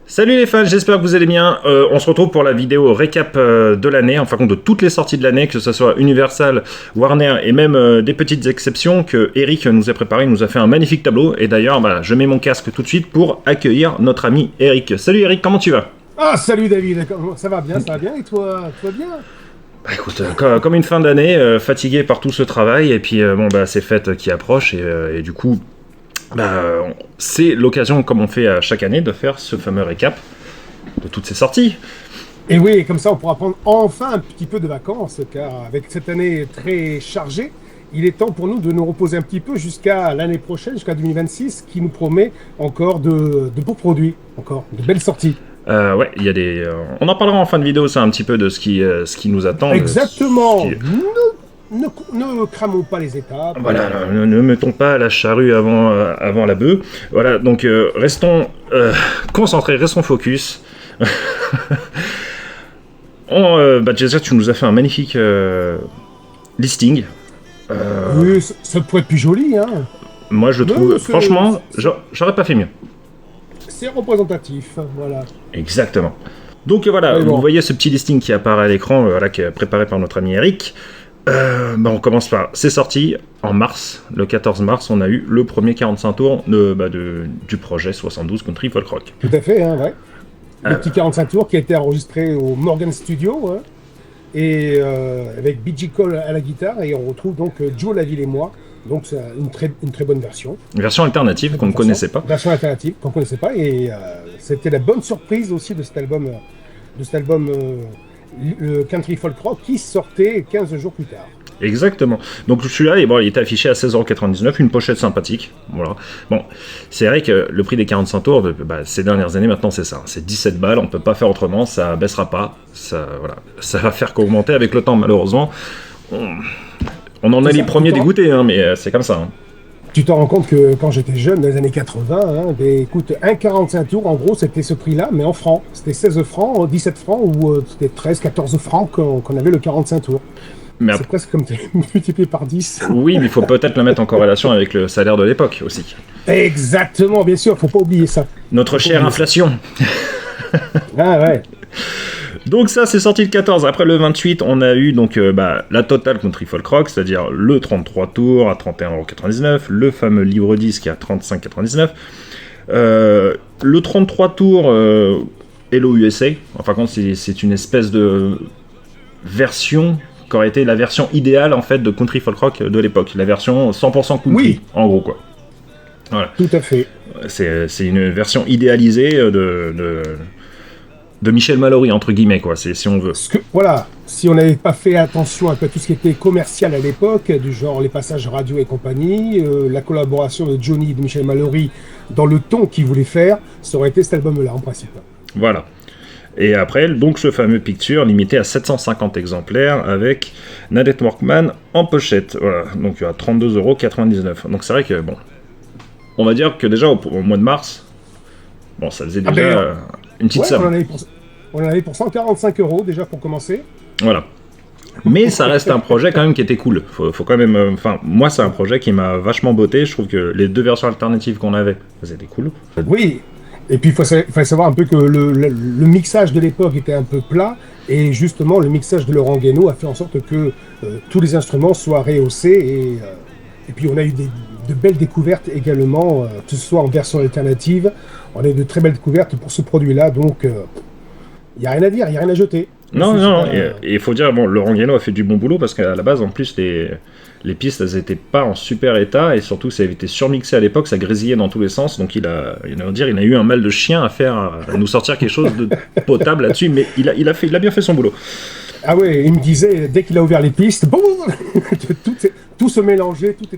Salut les fans, j'espère que vous allez bien. On se retrouve pour la vidéo récap de l'année, enfin compte de toutes les sorties de l'année, que ce soit Universal, Warner et même des petites exceptions que Eric nous a préparé. Il nous a fait un magnifique tableau. Et d'ailleurs, je mets mon casque tout de suite pour accueillir notre ami Eric. Salut Eric, comment tu vas? Ah, salut David, ça va bien, et toi, tout va bien? Écoute, comme une fin d'année, fatigué par tout ce travail, et puis c'est fête qui approche, et du coup, c'est l'occasion, comme on fait à chaque année, de faire ce fameux récap de toutes ces sorties. Et oui, comme ça on pourra prendre enfin un petit peu de vacances, car avec cette année très chargée, il est temps pour nous de nous reposer un petit peu jusqu'à l'année prochaine, jusqu'à 2026, qui nous promet encore de beaux produits, encore de belles sorties. Ouais, il y a des. On en parlera en fin de vidéo, c'est un petit peu de ce qui nous attend. Exactement. Ne cramons pas les étapes. Voilà, ne mettons pas la charrue avant la bœuf. Voilà, donc restons concentrés, restons focus. Déjà, tu nous as fait un magnifique listing. Oui, ça pourrait être plus joli, hein. Moi, je trouve, franchement, j'aurais pas fait mieux. C'est représentatif, voilà. Exactement. Donc voilà, vous voyez ce petit listing qui apparaît à l'écran, qui est préparé par notre ami Eric. On commence par, c'est sorti en mars, le 14 mars, on a eu le premier 45 tours du projet 72 Country Folk Rock. Tout à fait, hein, ouais. Le petit 45 tours qui a été enregistré au Morgan Studio, hein, et avec B.G. Cole à la guitare, et on retrouve donc Joe Laville et moi. Donc c'est une très bonne version. Une version alternative qu'on ne connaissait pas. Version alternative qu'on ne connaissait pas, et c'était la bonne surprise aussi de cet album, le Country Folk Rock, qui sortait 15 jours plus tard. Exactement. Donc celui-là, il était affiché à 16,99€, une pochette sympathique. Voilà. Bon, c'est vrai que le prix des 45 tours, ces dernières années, maintenant, c'est ça. C'est 17 balles, on peut pas faire autrement, ça baissera pas. Ça va faire qu'augmenter avec le temps, malheureusement. On en est les premiers dégoûtés, hein, mais c'est comme ça. Hein. Tu te rends compte que quand j'étais jeune, dans les années 80, écoute, un 45 tours, en gros, c'était ce prix-là, mais en francs. C'était 16 francs, 17 francs, ou c'était 13, 14 francs qu'on avait le 45 tours. C'est presque comme multiplié par 10. Oui, mais il faut peut-être le mettre en corrélation avec le salaire de l'époque aussi. Exactement, bien sûr, faut pas oublier ça. Notre chère inflation. Ah ouais. Donc ça, c'est sorti le 14. Après le 28, on a eu donc la Total Country Folk Rock, c'est-à-dire le 33 tours à 31,99€, le fameux livre disque à 35,99€, le 33 tours Hello USA. Enfin, quand c'est une espèce de version qui aurait été la version idéale en fait de Country Folk Rock de l'époque, la version 100% country, oui. En gros quoi. Voilà. Tout à fait. C'est une version idéalisée de Michel Mallory, entre guillemets, quoi, si on veut. Voilà, si on n'avait pas fait attention à tout ce qui était commercial à l'époque, du genre les passages radio et compagnie, la collaboration de Johnny et de Michel Mallory dans le ton qu'il voulait faire, ça aurait été cet album-là, en principe. Voilà. Et après, donc, ce fameux picture limité à 750 exemplaires avec Nadette Workman en pochette. Voilà, donc à 32,99€. Donc c'est vrai que, on va dire que déjà au mois de mars, ça faisait déjà une petite somme. On en avait pour 145€ déjà pour commencer. Voilà. Mais ça reste un projet quand même qui était cool. Faut quand même. Moi, c'est un projet qui m'a vachement botté. Je trouve que les deux versions alternatives qu'on avait, c'était cool. Oui. Et puis, il fallait savoir un peu que le mixage de l'époque était un peu plat, et justement, le mixage de Laurent Guénaud a fait en sorte que tous les instruments soient rehaussés, et puis on a eu de belles découvertes également, que ce soit en version alternative. On a eu de très belles découvertes pour ce produit-là, donc il n'y a rien à dire, il n'y a rien à jeter. Non, et il faut dire, Laurent Guénaud a fait du bon boulot, parce qu'à la base, en plus, les pistes, elles n'étaient pas en super état, et surtout, ça avait été surmixé à l'époque, ça grésillait dans tous les sens, donc il a eu un mal de chien à nous sortir quelque chose de potable là-dessus, mais il a bien fait son boulot. Ah ouais, il me disait, dès qu'il a ouvert les pistes, tout se mélangeait, tout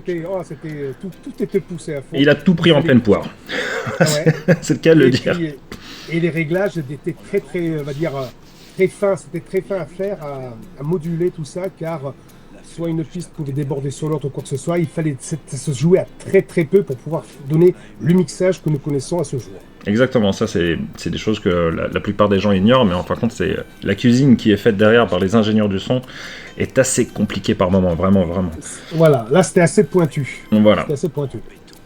était poussé à fond. Il a tout pris en pleine poire. Ah ouais. C'est le cas de le dire. Et les réglages étaient très, on va dire, très fins, c'était très fin à faire, à moduler tout ça, car soit une piste pouvait déborder sur l'autre ou quoi que ce soit, il fallait se jouer à très peu pour pouvoir donner le mixage que nous connaissons à ce jour. Exactement, ça c'est des choses que la plupart des gens ignorent, mais en fin de compte, c'est la cuisine qui est faite derrière par les ingénieurs du son est assez compliquée par moments, vraiment. Voilà, là c'était assez pointu. Voilà. C'était assez pointu.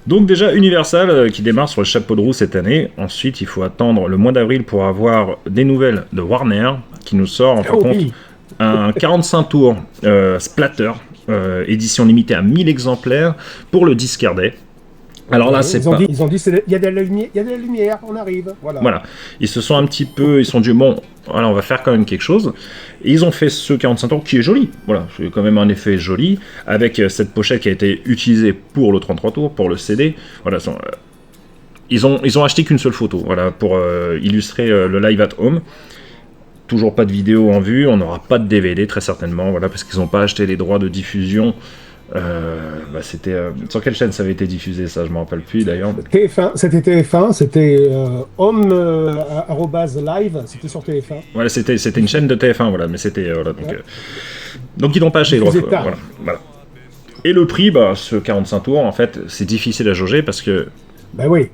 Donc déjà Universal qui démarre sur le chapeau de roue cette année. Ensuite, il faut attendre le mois d'avril pour avoir des nouvelles de Warner qui nous sort en fin de compte un 45 tours Splatter, édition limitée à 1000 exemplaires pour le Discardet. Alors là, c'est pas... Ils ont dit, il y a de la lumière, on arrive. Voilà. Ils se sont un petit peu... Ils se sont dit, bon, voilà, on va faire quand même quelque chose. Et ils ont fait ce 45 tours qui est joli. Voilà, c'est quand même un effet joli. Avec cette pochette qui a été utilisée pour le 33 tours, pour le CD. Voilà, ils ont acheté qu'une seule photo, voilà, pour illustrer le live at home. Toujours pas de vidéo en vue, on n'aura pas de DVD très certainement, voilà, parce qu'ils n'ont pas acheté les droits de diffusion. C'était sur quelle chaîne ça avait été diffusé, ça je me rappelle plus d'ailleurs. TF1, c'était TF1, c'était Home @live, c'était sur TF1. Voilà, c'était une chaîne de TF1, voilà, mais c'était voilà, donc ils n'ont pas acheté les droits. Voilà. Et le prix, ce 45 tours, en fait, c'est difficile à jauger parce que. Ben oui.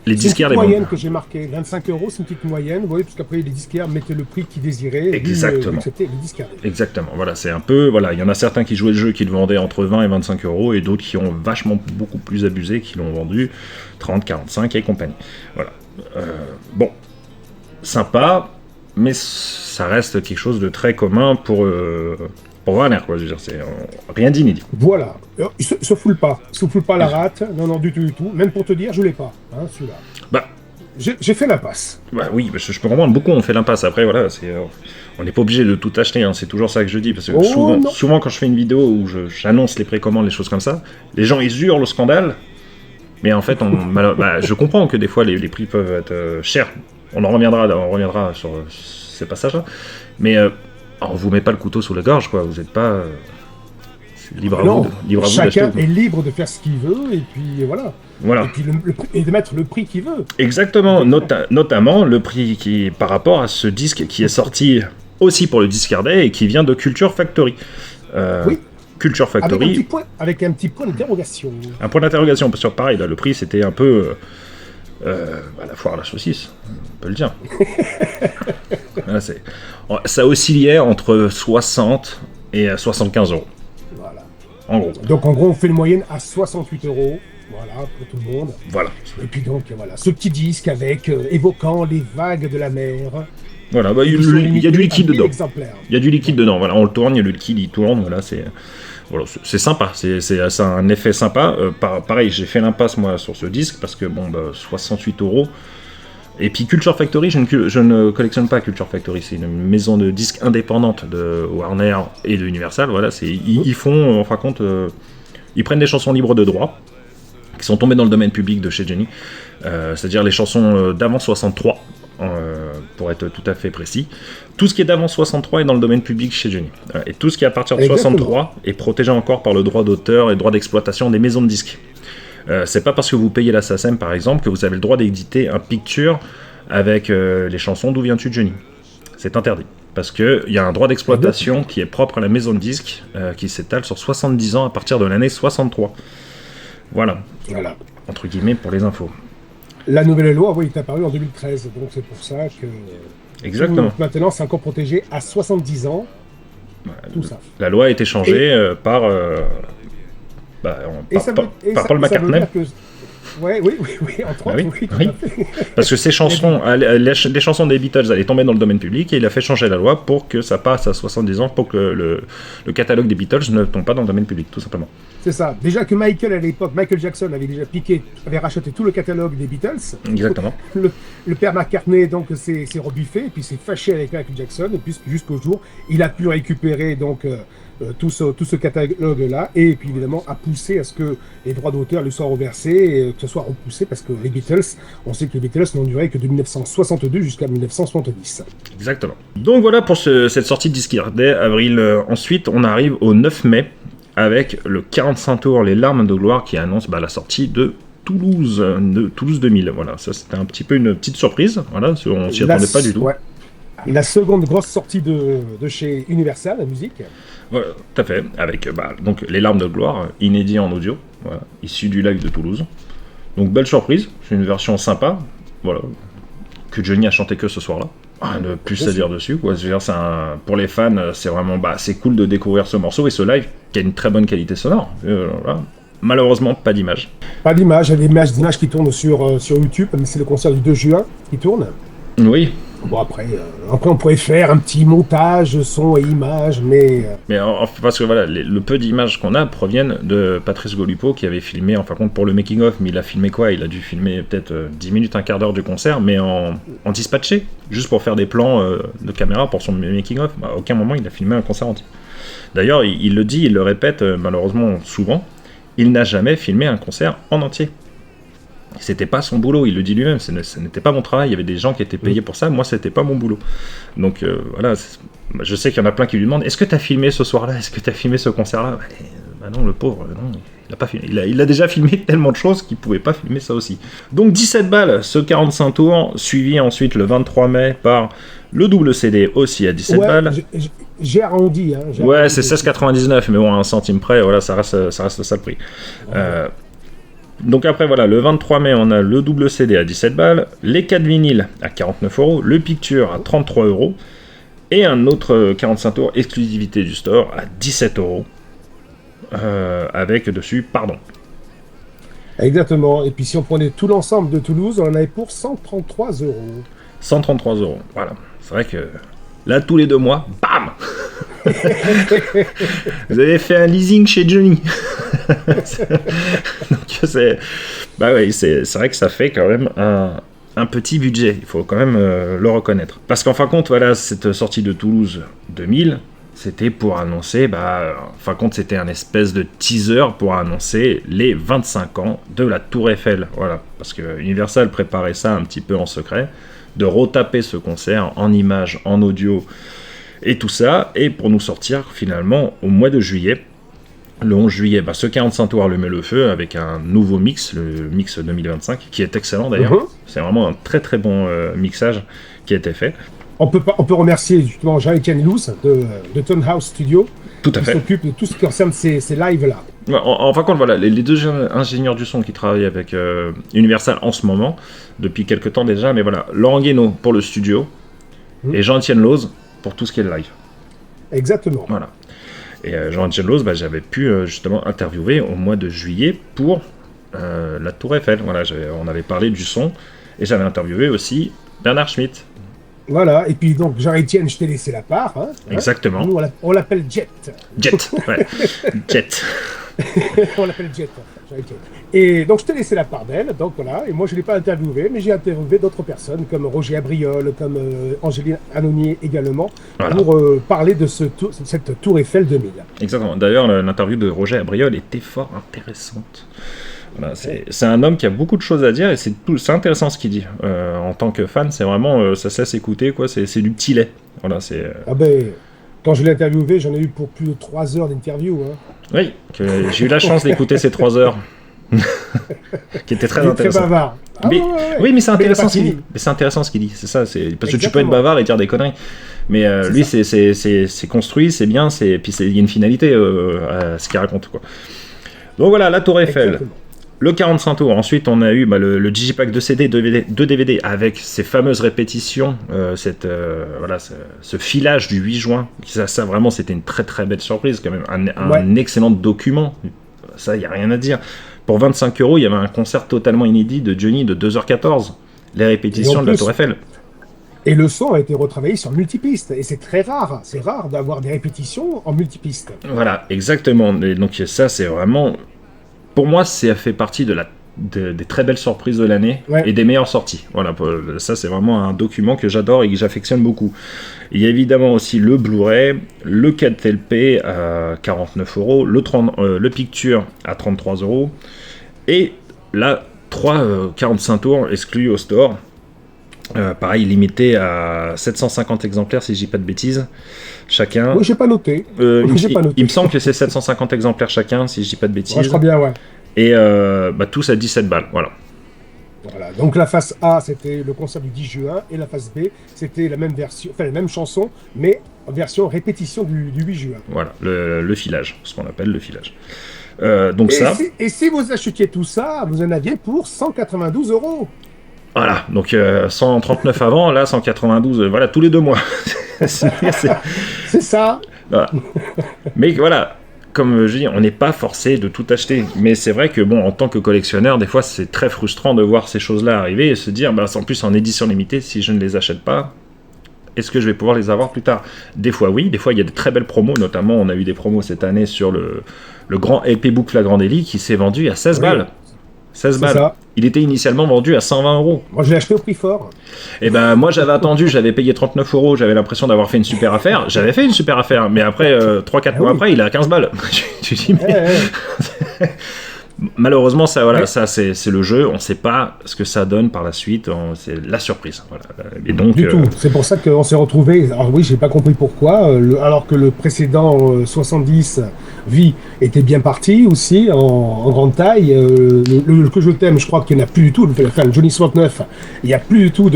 Les disquaires, c'est une petite moyenne que j'ai marqué, 25 €, c'est une petite moyenne, vous voyez, parce qu'après les disquaires mettaient le prix qu'ils désiraient. Exactement. C'était les disquaires. Exactement, voilà, c'est un peu, voilà, il y en a certains qui jouaient le jeu qui le vendaient entre 20 et 25 € et d'autres qui ont vachement beaucoup plus abusé, qui l'ont vendu 30, 45 et compagnie. Voilà. Bon, sympa, mais ça reste quelque chose de très commun pour Warner, quoi, je veux dire, c'est rien d'inédit. Voilà, il se foule pas la rate, non, du tout, même pour te dire, je l'ai pas, hein, celui-là. J'ai fait l'impasse. Oui, je peux comprendre, beaucoup ont fait l'impasse, après, voilà, on n'est pas obligé de tout acheter, hein, c'est toujours ça que je dis, parce que souvent quand je fais une vidéo où j'annonce les précommandes, les choses comme ça, les gens, ils hurlent au scandale, mais en fait, je comprends que des fois, les prix peuvent être chers, on reviendra sur ces passages-là, mais... on vous met pas le couteau sous la gorge, quoi. Vous n'êtes pas libre à vous d'acheter. Chacun est libre de faire ce qu'il veut, et puis voilà. Et puis et de mettre le prix qu'il veut. Exactement. Notamment le prix qui par rapport à ce disque qui est sorti aussi pour le Discardet et qui vient de Culture Factory. Oui. Culture Factory. Avec un petit point d'interrogation. Un point d'interrogation, parce que pareil, là, le prix c'était un peu la foire à la saucisse, on peut le dire. Voilà, ça oscillait entre 60 et 75 €. Voilà. En gros. Donc en gros, on fait une moyenne à 68 €. Voilà, pour tout le monde. Voilà. Et puis donc, voilà, ce petit disque avec évoquant les vagues de la mer. Voilà, il y a du liquide dedans. Il y a du liquide dedans, voilà, on le tourne, il y a le liquide, il tourne, voilà, c'est sympa, c'est un effet sympa. Pareil, j'ai fait l'impasse, moi, sur ce disque, parce que, 68 €. Et puis Culture Factory, je ne collectionne pas Culture Factory, c'est une maison de disques indépendante de Warner et de Universal, voilà, ils font, en fin de compte, ils prennent des chansons libres de droit, qui sont tombées dans le domaine public de chez Jenny, c'est-à-dire les chansons d'avant 63, pour être tout à fait précis. Tout ce qui est d'avant 63 est dans le domaine public chez Jenny. Et tout ce qui est à partir de 63 est protégé encore par le droit d'auteur et le droit d'exploitation des maisons de disques. C'est pas parce que vous payez la SACEM par exemple que vous avez le droit d'éditer un picture avec les chansons D'où viens-tu Jenny. C'est interdit. Parce qu'il y a un droit d'exploitation qui est propre à la maison de disques qui s'étale sur 70 ans à partir de l'année 63. Voilà. Entre guillemets pour les infos. La nouvelle loi, est apparue en 2013, donc c'est pour ça que... Exactement. Maintenant, c'est encore protégé à 70 ans, tout ça. La loi a été changée par Paul McCartney. Oui, entre autres, oui. Parce que ces chansons, les chansons des Beatles allaient tomber dans le domaine public et il a fait changer la loi pour que ça passe à 70 ans, pour que le catalogue des Beatles ne tombe pas dans le domaine public, tout simplement. C'est ça. Déjà que Michael Jackson avait racheté tout le catalogue des Beatles. Exactement. Le père McCartney donc s'est rebiffé et puis s'est fâché avec Michael Jackson et puis jusqu'au jour il a pu récupérer donc tout ce catalogue-là, et puis évidemment a poussé à ce que les droits d'auteur lui soient reversés, et que ce soit repoussé, parce que les Beatles, on sait que les Beatles n'ont duré que de 1962 jusqu'à 1970. Exactement. Donc voilà pour cette sortie de Discardet, avril. Ensuite, on arrive au 9 mai, avec le 45 tours Les Larmes de Gloire, qui annonce la sortie de Toulouse 2000. Voilà, ça c'était un petit peu une petite surprise, voilà, on s'y attendait pas du tout. Ouais. La seconde grosse sortie de chez Universal, la musique. Voilà, tout à fait, avec donc Les Larmes de Gloire, inédit en audio, voilà, issu du live de Toulouse. Donc belle surprise, c'est une version sympa, voilà, que Johnny a chanté que ce soir-là. Rien de plus à dire dessus, quoi. Je veux dire, pour les fans, c'est vraiment, c'est cool de découvrir ce morceau et ce live qui a une très bonne qualité sonore. Voilà. malheureusement pas d'image. Pas d'image, il y a des images qui tournent sur YouTube, mais c'est le concert du 2 juin qui tourne. Oui. Bon, après, on pourrait faire un petit montage, son et images, mais... Mais parce que voilà, le peu d'images qu'on a proviennent de Patrice Golupo qui avait filmé, en fin de compte, pour le making-of, mais il a filmé quoi? Il a dû filmer peut-être 10 minutes, un quart d'heure du concert, mais en dispatché, juste pour faire des plans de caméra pour son making-of. À aucun moment il a filmé un concert entier. D'ailleurs, il le dit, il le répète malheureusement souvent, il n'a jamais filmé un concert en entier. C'était pas son boulot, il le dit lui-même, ce n'était pas mon travail, il y avait des gens qui étaient payés pour ça, moi c'était pas mon boulot. Donc voilà, je sais qu'il y en a plein qui lui demandent, est-ce que tu as filmé ce soir-là, est-ce que tu as filmé ce concert-là? Bah non, le pauvre, non, il a pas filmé. Il a déjà filmé tellement de choses qu'il pouvait pas filmer ça aussi. Donc 17 balles, ce 45 tours, suivi ensuite le 23 mai par le double CD aussi à 17 balles. J'ai arrondi. Ouais, c'est 16,99, mais bon, à un centime près, voilà, ça reste ça le prix. Donc après, voilà, le 23 mai, on a le double CD à 17 balles, les 4 vinyles à 49 €, le Picture à 33 €, et un autre 45 tours exclusivité du store à 17 €, avec dessus Pardon. Exactement, et puis si on prenait tout l'ensemble de Toulouse, on en avait pour 133 €. 133 €, voilà. C'est vrai que là, tous les 2 mois, bam. Vous avez fait un leasing chez Johnny. Donc bah ouais, c'est vrai que ça fait quand même un petit budget, il faut quand même le reconnaître. Parce qu'en fin de compte, voilà, cette sortie de Toulouse 2000, c'était pour annoncer, en fin de compte, c'était un espèce de teaser pour annoncer les 25 ans de la Tour Eiffel. Voilà, parce que Universal préparait ça un petit peu en secret, de retaper ce concert en images, en audio et tout ça, et pour nous sortir finalement au mois de juillet. Le 11 juillet, ce 45 tours allumer le feu avec un nouveau mix, le mix 2025, qui est excellent d'ailleurs. C'est vraiment un très très bon mixage qui a été fait. On peut remercier justement Jean-Étienne Luce de Tone House Studio, tout à fait, qui s'occupe de tout ce qui concerne ces lives-là. En fin de compte, voilà, les deux ingénieurs du son qui travaillent avec Universal en ce moment, depuis quelques temps déjà, mais voilà, Laurent Guénaud pour le studio, et Jean-Étienne Lose pour tout ce qui est live. Exactement. Voilà. Et Jean-Étienne Lose, j'avais pu justement interviewer au mois de juillet pour la Tour Eiffel. Voilà, on avait parlé du son, et j'avais interviewé aussi Bernard Schmitt. Voilà, et puis donc Jean-Étienne, je t'ai laissé la part. Exactement. Nous, on l'appelle Jet. Jet, ouais. Jet. On l'appelle Jet, Jean-Étienne. Et donc je t'ai laissé la part d'elle, donc voilà, et moi je ne l'ai pas interviewé, mais j'ai interviewé d'autres personnes, comme Roger Abriol, comme Angéline Anonier également, voilà, pour parler de cette Tour Eiffel 2000. Exactement, d'ailleurs l'interview de Roger Abriol était fort intéressante. Voilà, c'est un homme qui a beaucoup de choses à dire et c'est intéressant ce qu'il dit. En tant que fan, c'est vraiment, ça se laisse écouter, quoi. C'est du petit lait. Voilà, quand je l'ai interviewé, j'en ai eu pour plus de 3 heures d'interview. Oui, j'ai eu la chance d'écouter ces 3 heures. Qui était très intéressant. Très bavard. Oui, mais c'est intéressant ce qu'il dit. Mais c'est intéressant ce qu'il dit. C'est ça. Parce que tu peux être bavard et dire des conneries. Mais lui, c'est construit, c'est bien, puis il y a une finalité à ce qu'il raconte, quoi. Donc voilà, la Tour Eiffel. Exactement. Le 45 tours, ensuite on a eu le Digipack de CD, de DVD avec ces fameuses répétitions, ce filage du 8 juin. Ça vraiment, c'était une très très belle surprise quand même, un excellent document, ça il n'y a rien à dire. Pour 25 €, il y avait un concert totalement inédit de Johnny de 2h14, les répétitions de la Tour Eiffel. Et le son a été retravaillé sur multipiste, et c'est très rare, d'avoir des répétitions en multipiste. Voilà, exactement, et donc ça c'est vraiment... Pour moi, ça fait partie des très belles surprises de l'année et des meilleures sorties. Voilà, ça c'est vraiment un document que j'adore et que j'affectionne beaucoup. Il y a évidemment aussi le Blu-ray, le 4LP à 49 €, le Picture à 33 € et là 3 45 tours exclus au store. Pareil, limité à 750 exemplaires si je dis pas de bêtises chacun. Oui, j'ai pas noté. Il me semble que c'est 750 exemplaires chacun si je dis pas de bêtises. Ouais, je crois bien, ouais. Et tous à 17 balles, voilà. Voilà, donc la face A c'était le concert du 10 juin et la face B c'était la même version, enfin la même chanson, mais en version répétition du 8 juin. Voilà, le filage, ce qu'on appelle le filage. Et si vous achetiez tout ça, vous en aviez pour 192 €. Voilà, donc 139 avant, là 192, voilà, tous les 2 mois. C'est ça. Voilà. Mais voilà, comme je dis, on n'est pas forcé de tout acheter. Mais c'est vrai que, bon, en tant que collectionneur, des fois, c'est très frustrant de voir ces choses-là arriver et se dire, bah, en plus, en édition limitée, si je ne les achète pas, est-ce que je vais pouvoir les avoir plus tard? Des fois, oui. Des fois, il y a de très belles promos. Notamment, on a eu des promos cette année sur le grand LP Book Flagrant Délit qui s'est vendu à 16 balles. 16 balles. Ça. Il était initialement vendu à 120 euros. Moi, je l'ai acheté au prix fort. Et ben, moi, j'avais attendu, j'avais payé 39 euros, j'avais l'impression d'avoir fait une super affaire. J'avais fait une super affaire, mais après, 3-4 mois après, il est à 15 balles. Tu dis, mais... Malheureusement, ça, voilà, ça c'est le jeu. On ne sait pas ce que ça donne par la suite. C'est la surprise. Voilà. Et donc, du tout. C'est pour ça qu'on s'est retrouvé. Alors oui, j'ai pas compris pourquoi. Alors que le précédent 70 vie était bien parti aussi en grande taille. Le que je t'aime, je crois qu'il n'y en a plus du tout. Enfin, le Johnny 69, il n'y a plus du tout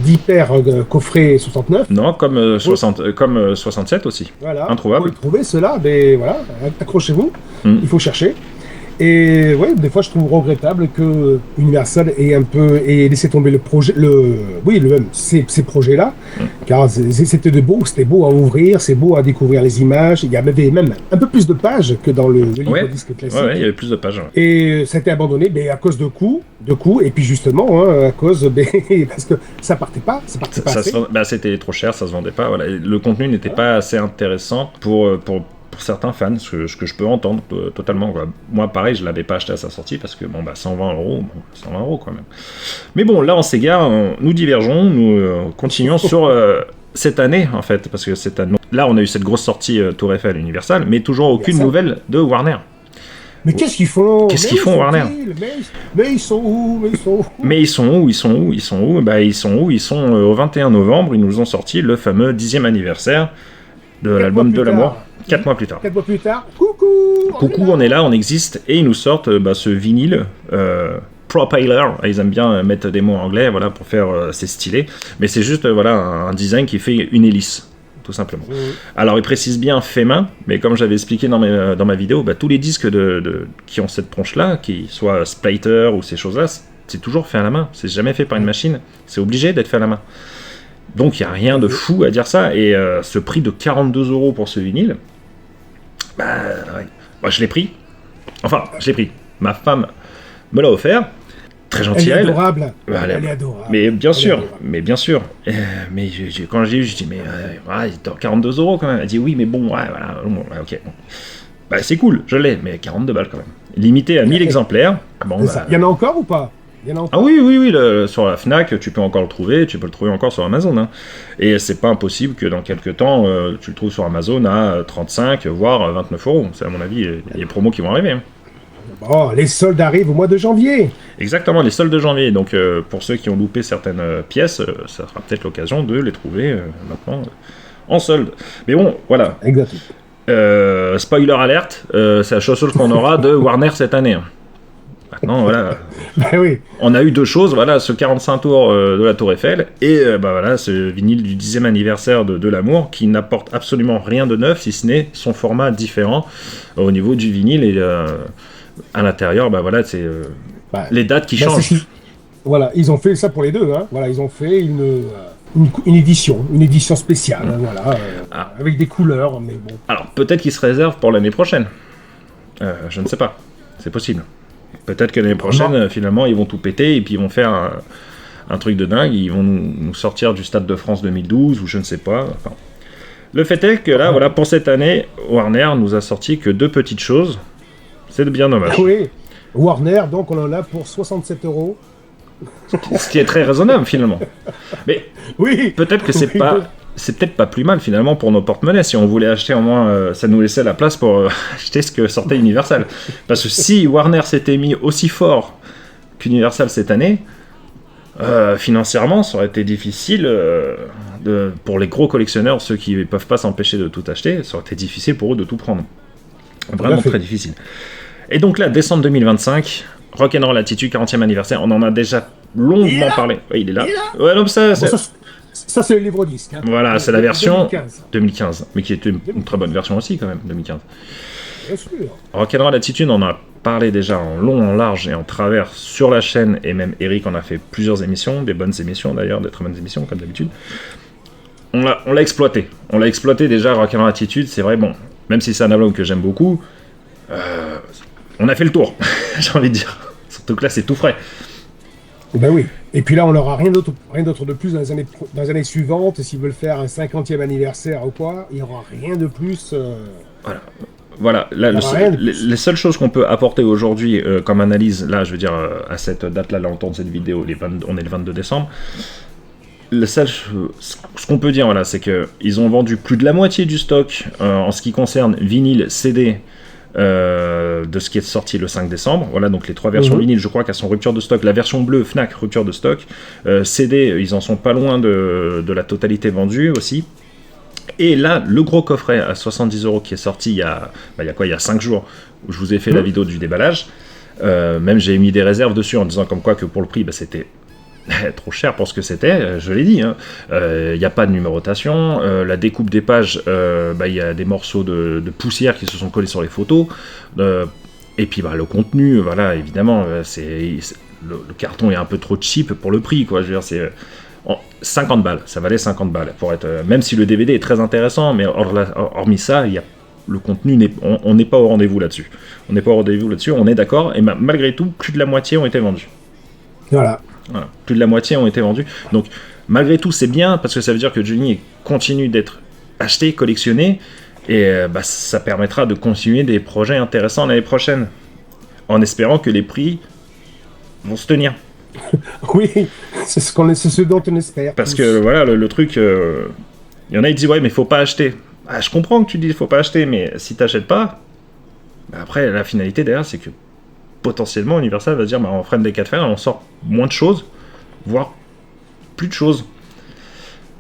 d'hyper coffret 69. Non, comme 67 aussi. Voilà. Introuvable. Vous trouvez cela, mais voilà, accrochez-vous. Il faut chercher. Et ouais, des fois je trouve regrettable que Universal ait laissé tomber le projet, ces projets-là, car c'était beau à ouvrir, c'est beau à découvrir les images. Il y avait même un peu plus de pages que dans le livre disque classique. Ouais, il y avait plus de pages. Ouais. Et ça a été abandonné, à cause de coûts, et puis justement à cause parce que ça partait pas assez. C'était trop cher, ça se vendait pas. Voilà. Le contenu n'était pas assez intéressant pour certains fans, ce que je peux entendre totalement, quoi. Moi pareil, je l'avais pas acheté à sa sortie parce que 120 euros quand même. Mais bon, là on s'égare, nous divergeons, nous continuons sur cette année en fait, parce que cette année, là on a eu cette grosse sortie Tour Eiffel Universal, mais toujours aucune nouvelle de Warner. Mais qu'est-ce qu'ils font? Warner? Mais ils sont où? Ils sont au 21 novembre, ils nous ont sorti le fameux 10e anniversaire de l'album de l'amour. 4 mois plus tard. 4 mois plus tard, coucou, on est là, on existe, et ils nous sortent ce vinyle Propeller. Ils aiment bien mettre des mots anglais, voilà, pour faire c'est stylé, mais c'est juste un design qui fait une hélice, tout simplement. Alors ils précisent bien fait main, mais comme j'avais expliqué dans ma vidéo, tous les disques qui ont cette tronche-là, qui soient splitter ou ces choses-là, c'est toujours fait à la main, c'est jamais fait par une machine, c'est obligé d'être fait à la main. Donc il n'y a rien de fou à dire ça, et ce prix de 42 euros pour ce vinyle, moi je l'ai pris. Enfin, je l'ai pris. Ma femme me l'a offert. Très gentille. Elle est adorable. Elle est adorable. Mais bien sûr. Mais quand j'ai eu, je dis, mais il est 42 euros quand même. Elle dit, oui, mais bon, ok. Bon. C'est cool, je l'ai, mais 42 balles quand même. Limité à 1000 exemplaires. Bon, il y en a encore ou pas? Ah oui, sur la Fnac, tu peux encore le trouver, tu peux le trouver encore sur Amazon. Hein. Et c'est pas impossible que dans quelques temps, tu le trouves sur Amazon à 35, voire 29 euros. C'est à mon avis, il y a des promos qui vont arriver. Hein. Bon, les soldes arrivent au mois de janvier. Exactement, les soldes de janvier. Donc pour ceux qui ont loupé certaines pièces, ça sera peut-être l'occasion de les trouver maintenant en solde. Mais bon, voilà. Exactement. Spoiler alerte, c'est la chose qu'on aura de Warner cette année. Hein. Maintenant, voilà. Oui. On a eu deux choses, voilà, ce 45 tours de la Tour Eiffel et ce vinyle du 10e anniversaire de l'amour qui n'apporte absolument rien de neuf si ce n'est son format différent au niveau du vinyle et à l'intérieur, c'est les dates qui changent. Voilà, ils ont fait ça pour les deux, hein. Voilà, ils ont fait une édition spéciale, avec des couleurs, mais bon. Alors peut-être qu'ils se réservent pour l'année prochaine. Je ne sais pas, c'est possible. Peut-être que l'année prochaine, finalement, ils vont tout péter et puis ils vont faire un truc de dingue. Ils vont nous sortir du Stade de France 2012 ou je ne sais pas. Enfin, le fait est que là, voilà, pour cette année, Warner nous a sorti que 2 petites choses. C'est bien dommage. Oui, Warner, donc on en a pour 67 euros. Ce qui est très raisonnable finalement. Mais oui, peut-être que c'est peut-être pas plus mal finalement pour nos porte-monnaies. Si on voulait acheter, au moins ça nous laissait la place pour acheter ce que sortait Universal. Parce que si Warner s'était mis aussi fort qu'Universal cette année, financièrement ça aurait été difficile pour les gros collectionneurs, ceux qui ne peuvent pas s'empêcher de tout acheter, ça aurait été difficile pour eux de tout prendre. Vraiment très difficile. Et donc là, décembre 2025, Rock'n'Roll Attitude 40e anniversaire, on en a déjà longuement parlé. Oui, il est là. Ouais, donc ça c'est le livre disque. Hein. Voilà, c'est la version 2015, mais qui était une très bonne version aussi quand même, 2015. Bien sûr. Rock'n'Roll Attitude, on en a parlé déjà en long, en large et en travers sur la chaîne, et même Eric en a fait plusieurs émissions, des bonnes émissions d'ailleurs, des très bonnes émissions comme d'habitude. On l'a exploité. On l'a exploité déjà, Rock'n'Roll Attitude, c'est vrai, bon. même si c'est un album que j'aime beaucoup, on a fait le tour, j'ai envie de dire. Surtout que là, c'est tout frais. Ben oui. Et puis là, on n'aura rien d'autre de plus dans les années suivantes. S'ils veulent faire un 50e anniversaire ou quoi, il n'y aura rien de plus. Voilà, là, les seules choses qu'on peut apporter aujourd'hui comme analyse, là, je veux dire, à cette date-là, là, on tourne cette vidéo, on est le 22 décembre. Ce qu'on peut dire, voilà, c'est qu'ils ont vendu plus de la moitié du stock en ce qui concerne vinyle, CD, de ce qui est sorti le 5 décembre. Voilà, donc les 3 versions vinyle, je crois qu'elles sont rupture de stock. La version bleue, Fnac, rupture de stock. CD, ils en sont pas loin de la totalité vendue aussi. Et là, le gros coffret à 70€ qui est sorti il y a 5 jours, où je vous ai fait la vidéo du déballage. Même j'ai mis des réserves dessus en disant comme quoi que pour le prix, c'était trop cher pour ce que c'était, je l'ai dit. Il n'y a pas de numérotation. La découpe des pages, il y a des morceaux de poussière qui se sont collés sur les photos. Et puis le contenu, voilà, évidemment, le carton est un peu trop cheap pour le prix, quoi. Je veux dire, c'est 50 balles, ça valait 50 balles. Pour être, même si le DVD est très intéressant, mais hormis ça, le contenu, on n'est pas au rendez-vous là-dessus. On n'est pas au rendez-vous là-dessus, on est d'accord. Et malgré tout, plus de la moitié ont été vendus. Voilà. Plus de la moitié ont été vendus. Donc, malgré tout, c'est bien, parce que ça veut dire que Johnny continue d'être acheté, collectionné, et ça permettra de continuer des projets intéressants l'année prochaine, en espérant que les prix vont se tenir. Oui, c'est ce dont on espère. Parce que, voilà, le truc... il y en a, ils disent, ouais, mais faut pas acheter. Je comprends que tu dis, faut pas acheter, mais si t'achètes pas, après, la finalité derrière, c'est que potentiellement Universal va se dire on freine des cas de fer, on sort moins de choses, voire plus de choses.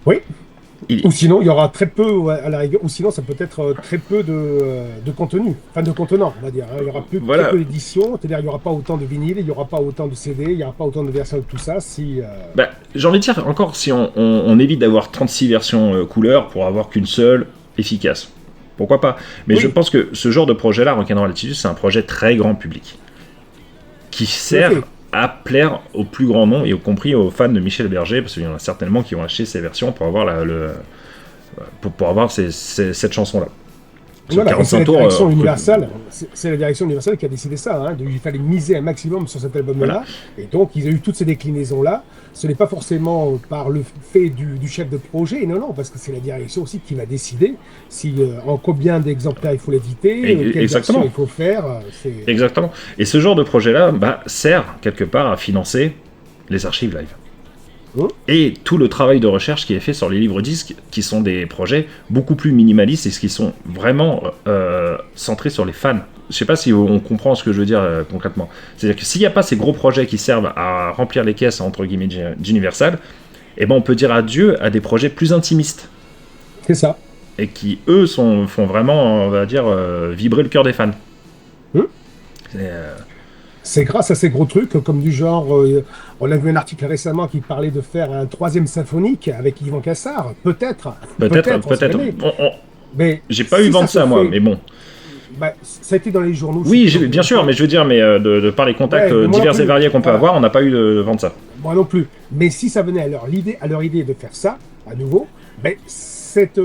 Oui. Ou sinon il y aura très peu à la rigueur, ou sinon ça peut être très peu de contenu, enfin de contenant, on va dire. Il y aura très peu d'éditions, c'est-à-dire il n'y aura pas autant de vinyle, il n'y aura pas autant de CD, il n'y aura pas autant de versions de tout ça. J'ai envie de dire encore si on évite d'avoir 36 versions couleurs pour avoir qu'une seule efficace. Pourquoi pas? Mais je pense que ce genre de projet-là, Rock'n'Roll Attitude, c'est un projet très grand public, qui sert à plaire au plus grand nombre, y compris aux fans de Michel Berger, parce qu'il y en a certainement qui ont acheté ces versions pour avoir pour avoir cette chanson-là. Voilà, c'est la direction Universal. C'est la direction Universal qui a décidé ça. Il fallait miser un maximum sur cet album-là. Voilà. Et donc, ils ont eu toutes ces déclinaisons-là. Ce n'est pas forcément par le fait du chef de projet, non, parce que c'est la direction aussi qui va décider en combien d'exemplaires il faut l'éditer, quelle version il faut faire. Exactement. Et ce genre de projet-là sert quelque part à financer les archives live. Et tout le travail de recherche qui est fait sur les livres disques, qui sont des projets beaucoup plus minimalistes et qui sont vraiment centrés sur les fans. Je sais pas si on comprend ce que je veux dire concrètement. C'est-à-dire que s'il n'y a pas ces gros projets qui servent à remplir les caisses entre guillemets d'Universal, on peut dire adieu à des projets plus intimistes. C'est ça. Et qui eux font vraiment, on va dire, vibrer le cœur des fans. C'est grâce à ces gros trucs, comme du genre, on a vu un article récemment qui parlait de faire un 3e symphonique avec Yvan Cassar, peut-être. Mais j'ai pas eu vent de ça, moi, mais bon. Ça a été dans les journaux. Oui, bien sûr, mais je veux dire, de par les contacts divers et variés qu'on peut avoir, on n'a pas eu de vent de ça. Moi non plus. Mais si ça venait à leur idée de faire ça, à nouveau, cette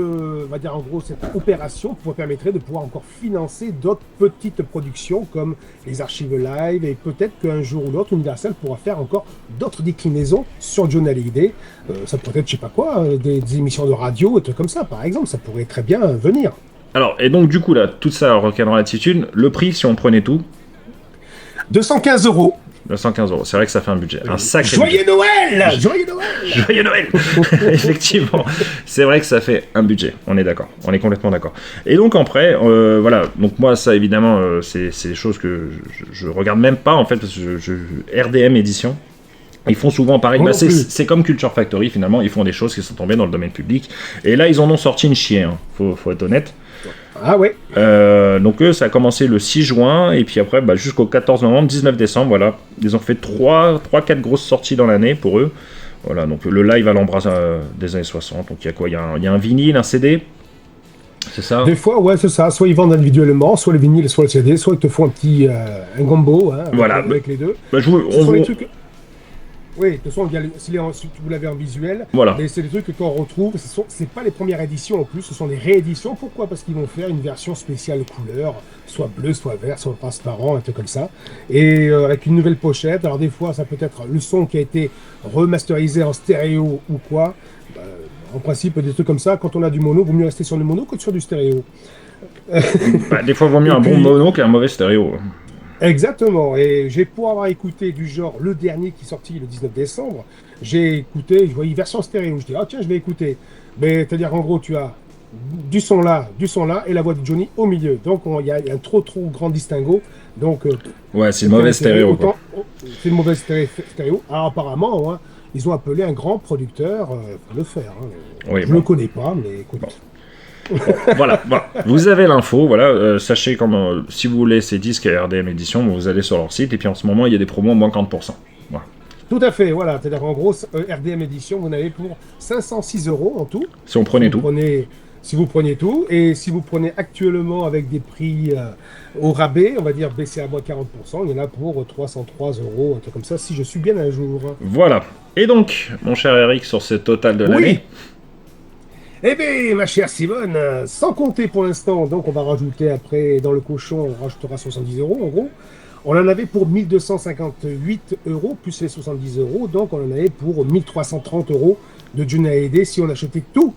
opération permettrait de pouvoir encore financer d'autres petites productions comme les archives live, et peut-être qu'un jour ou l'autre, Universal pourra faire encore d'autres déclinaisons sur Johnny Hallyday. Ça pourrait être, je sais pas quoi, des émissions de radio, des trucs comme ça, par exemple. Ça pourrait très bien venir. Alors, et donc du coup, là, tout ça, Rock'n'Roll Attitude, le prix, si on prenait tout 215 €. 215 €, c'est vrai que ça fait un budget. Un sacré Joyeux budget. Noël Joyeux Noël Joyeux Noël Effectivement, c'est vrai que ça fait un budget, on est d'accord, on est complètement d'accord. Et donc après, voilà, donc moi ça évidemment, c'est des choses que je regarde même pas en fait, parce que RDM Édition, ils font souvent pareil, c'est comme Culture Factory finalement, ils font des choses qui sont tombées dans le domaine public, et là ils en ont sorti une chier, faut être honnête. Ah ouais. Donc eux, ça a commencé le 6 juin, et puis après, jusqu'au 14 novembre, 19 décembre, voilà. Ils ont fait 3-4 grosses sorties dans l'année pour eux. Voilà, donc le live à l'Embrasse des années 60. Donc il y a quoi? Il y a un vinyle, un CD. C'est ça? Des fois, ouais, c'est ça. Soit ils vendent individuellement, soit le vinyle, soit le CD, soit ils te font un combo, voilà, avec les deux. Oui, de toute façon, si vous l'avez en visuel, Voilà. mais c'est des trucs qu'on retrouve. C'est pas les premières éditions en plus, ce sont des rééditions. Pourquoi? Parce qu'ils vont faire une version spéciale couleur, soit bleu, soit vert, soit transparent, un truc comme ça. Et avec une nouvelle pochette. Alors des fois, ça peut être le son qui a été remasterisé en stéréo ou quoi. En principe, des trucs comme ça, quand on a du mono, vaut mieux rester sur le mono que sur du stéréo. Bah, des fois, vaut mieux Et un bon puis, mono qu'un mauvais stéréo. exactement. Et j'ai pour avoir écouté du genre le dernier qui est sorti le 19 décembre, j'ai écouté, je voyais version stéréo. Je dis, ah tiens, je vais écouter. Mais c'est-à-dire, en gros, tu as du son là, et la voix de Johnny au milieu. Donc, il y a un trop grand distinguo. Donc, Ouais, c'est le aucun mauvais intérêt, stéréo, quoi. c'est une mauvaise stéréo. Alors, apparemment, hein, ils ont appelé un grand producteur pour le faire. Hein. Oui, Je bon. le connais pas, mais écoute. Bon. Voilà, voilà. Vous avez l'info, voilà. Sachez comment, si vous voulez ces disques à RDM Édition, vous allez sur leur site, et puis en ce moment, il y a des promos moins 40%. Voilà. Tout à fait, voilà. C'est-à-dire, en gros, RDM Édition, vous en avez pour 506 € en tout. Si on prenait tout. Si vous prenez tout, et si vous prenez actuellement avec des prix au rabais, on va dire baissé à moins 40%, il y en a pour 303 €, un truc comme ça, si je suis bien à jour. Voilà. Et donc, mon cher Eric, sur ce total de l'année. Oui. Eh bien, ma chère Simone, sans compter pour l'instant, donc on va rajouter après, dans le cochon, on rajoutera 70 € en gros. On en avait pour 1258 € plus les 70 €, donc on en avait pour 1330 € de Johnny Hallyday si on achetait tout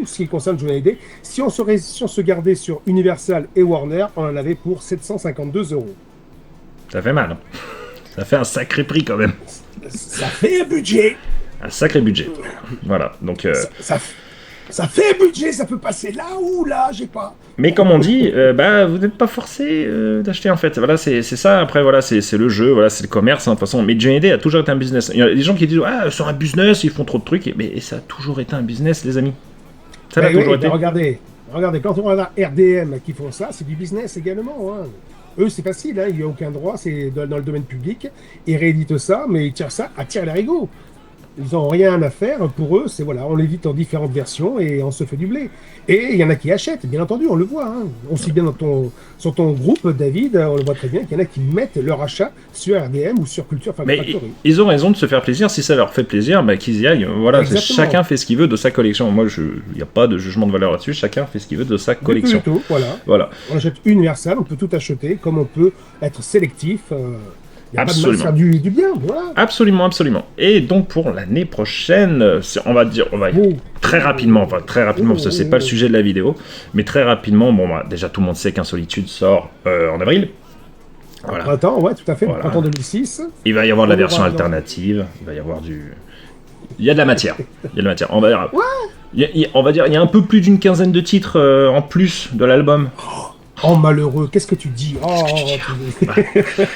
ce qui concerne Johnny Hallyday. Si on se gardait sur Universal et Warner, on en avait pour 752 €. Ça fait mal. Ça fait un sacré prix quand même. Ça fait un budget. Un sacré budget. Voilà. Donc. Ça fait un budget, ça peut passer là ou là, j'ai pas. Mais comme on dit, bah vous n'êtes pas forcé d'acheter en fait. Voilà, c'est ça. Après voilà, c'est le jeu, voilà, c'est le commerce hein, de toute façon. Mais Johnny Hallyday a toujours été un business. Il y a des gens qui disent ah sur un business ils font trop de trucs, mais ça a toujours été un business les amis. Ça l'a toujours été. Regardez, quand on regarde RDM qui font ça, c'est du business également. Hein. Eux, c'est facile, hein, il n'y a aucun droit, c'est dans le domaine public. Ils rééditent ça, mais ils tirent ça à tir l'arigot. Ils n'ont rien à faire pour eux, c'est voilà, on l'édite en différentes versions et on se fait du blé. Et il y en a qui achètent, bien entendu, on le voit. Hein. Aussi bien sur ton groupe, David, on le voit très bien qu'il y en a qui mettent leur achat sur RDM ou sur Culture Factory. Mais ils ont raison de se faire plaisir, si ça leur fait plaisir, bah, qu'ils y aillent. Voilà, chacun fait ce qu'il veut de sa collection. Moi, il n'y a pas de jugement de valeur là-dessus, chacun fait ce qu'il veut de sa collection. Du tout, voilà. On achète Universal, on peut tout acheter, comme on peut être sélectif. Il n'y a pas de mal à faire du bien, voilà. Absolument, absolument. Et donc pour l'année prochaine, on va très rapidement, parce que c'est pas le sujet de la vidéo, mais très rapidement, bon, bah, déjà tout le monde sait qu'Insolitude sort en avril. Voilà. Printemps, ouais, tout à fait, voilà. Printemps 2006. Il va y avoir de la version alternative, il va y avoir il y a de la matière. On va dire, il y a un peu plus d'une quinzaine de titres en plus de l'album. Oh malheureux, qu'est-ce que tu dis?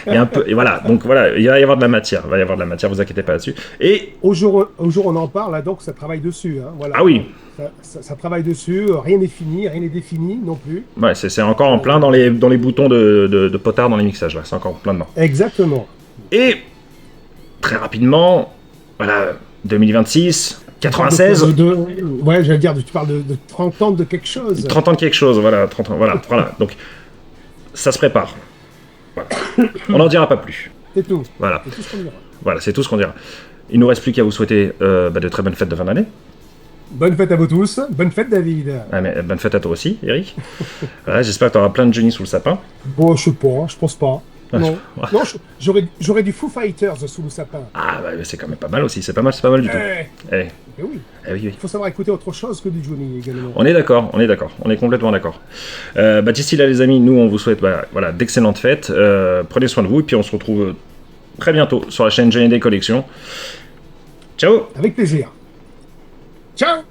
Il y a un peu, et voilà, donc voilà, il va y avoir de la matière, vous inquiétez pas là-dessus. Et au jour on en parle, là, donc ça travaille dessus, hein, voilà. Ah oui. Ça travaille dessus, rien n'est fini, rien n'est défini non plus. Ouais, c'est encore en plein dans les boutons de potard dans les mixages, là, c'est encore plein dedans. Exactement. Et très rapidement, voilà, 2026. 96. Ouais, j'allais dire, tu parles de 30 ans de quelque chose. 30 ans de quelque chose, voilà, 30 ans, voilà. Donc, ça se prépare. Voilà. On n'en dira pas plus. C'est tout. Voilà. C'est tout ce qu'on dira. Voilà, c'est tout ce qu'on dira. Il nous reste plus qu'à vous souhaiter de très bonnes fêtes de fin d'année. Bonne fête à vous tous. Bonne fête, David. Ah, mais bonne fête à toi aussi, Eric. Voilà, j'espère que tu auras plein de Johnny sous le sapin. Bon, je sais pas, je pense pas. Non, j'aurais du Foo Fighters sous le sapin. Ah, bah, c'est quand même pas mal aussi, c'est pas mal du tout. Oui. Oui. Il faut savoir écouter autre chose que du Johnny également. On est d'accord, on est complètement d'accord. D'ici là, les amis, nous, on vous souhaite d'excellentes fêtes. Prenez soin de vous, et puis on se retrouve très bientôt sur la chaîne Johnny Hallyday Collection. Ciao. Avec plaisir. Ciao.